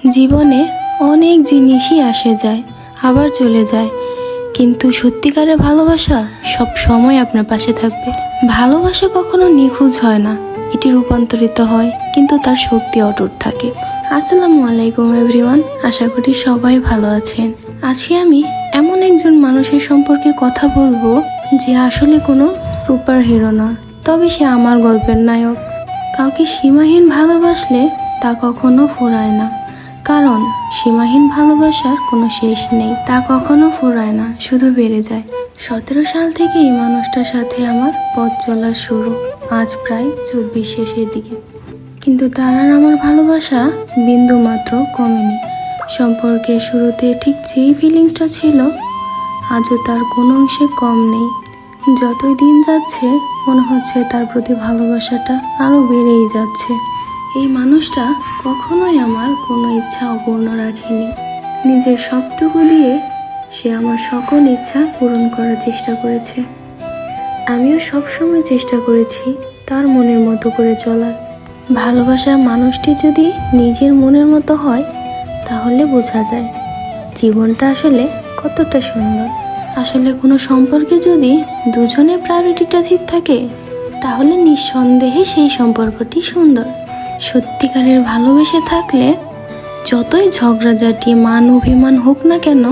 জীবনে অনেক জিনিসই আসে যায়, আবার চলে যায়, কিন্তু সত্যিকারের ভালোবাসা সব সময় আপনার পাশে থাকবে। ভালোবাসা কখনো নিখুঁত হয় না, এটি রূপান্তরিত হয়, কিন্তু তার শক্তি অটুট থাকে। আসসালামু আলাইকুম এভরিওয়ান, আশা করি সবাই ভালো আছেন। আজকে আমি এমন একজন মানুষের সম্পর্কে কথা বলবো যে আসলে কোনো সুপার হিরো না, তবে সে আমার গল্পের নায়ক। কাউকে সীমাহীন ভালোবাসলে তা কখনো ফুরায় না, কারণ সীমাহীন ভালোবাসার কোনো শেষ নেই। তা কখনো ফুরায় না, শুধু বেড়ে যায়। 17 সাল থেকে এই মানুষটার সাথে আমার পথ চলা শুরু, আজ প্রায় 24 শেষের দিকে। কিন্তু তার আর আমার ভালোবাসা বিন্দু মাত্র কমেনি। সম্পর্কের শুরুতে ঠিক যেই ফিলিংসটা ছিল, আজও তার কোনো অংশে কম নেই। যতই দিন যাচ্ছে মনে হচ্ছে তার প্রতি ভালোবাসাটা আরও বেড়েই যাচ্ছে। এই মানুষটা কখনোই আমার কোনো ইচ্ছা অপূর্ণ রাখেনি। নিজের সবটুকু দিয়ে সে আমার সকল ইচ্ছা পূরণ করার চেষ্টা করেছে। আমিও সবসময় চেষ্টা করেছি তার মনের মতো করে চলার। ভালোবাসার মানুষটি যদি নিজের মনের মতো হয়, তাহলে বোঝা যায় জীবনটা আসলে কতটা সুন্দর। আসলে কোনো সম্পর্কে যদি দুজনের প্রায়োরিটিটা ঠিক থাকে, তাহলে নিঃসন্দেহে সেই সম্পর্কটি সুন্দর। সত্যিকারের ভালোবেসে থাকলে যতই ঝগড়াঝাটি মান অভিমান হোক না কেন,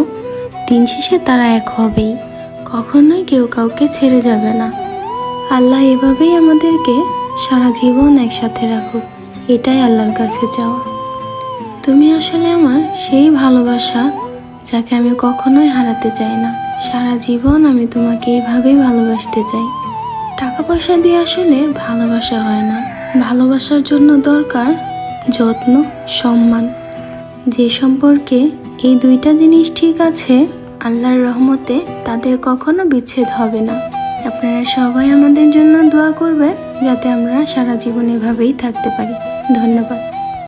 দিন শেষে তারা এক হবেই। কখনোই কেউ কাউকে ছেড়ে যাবে না। আল্লাহ এভাবেই আমাদেরকে সারা জীবন একসাথে রাখুক, এটাই আল্লাহর কাছে চাওয়া। তুমি আসলে আমার সেই ভালোবাসা যাকে আমি কখনোই হারাতে চাই না। সারা জীবন আমি তোমাকে এইভাবেই ভালোবাসতে চাই। টাকা পয়সা দিয়ে আসলে ভালোবাসা হয় না। ভালোবাসার জন্য দরকার যত্ন, সম্মান। যে সম্পর্কে এই দুইটা জিনিস ঠিক আছে, আল্লাহর রহমতে তাদের কখনো বিচ্ছেদ হবে না। আপনারা সবাই আমাদের জন্য দোয়া করবেন, যাতে আমরা সারা জীবন এভাবেই থাকতে পারি। ধন্যবাদ।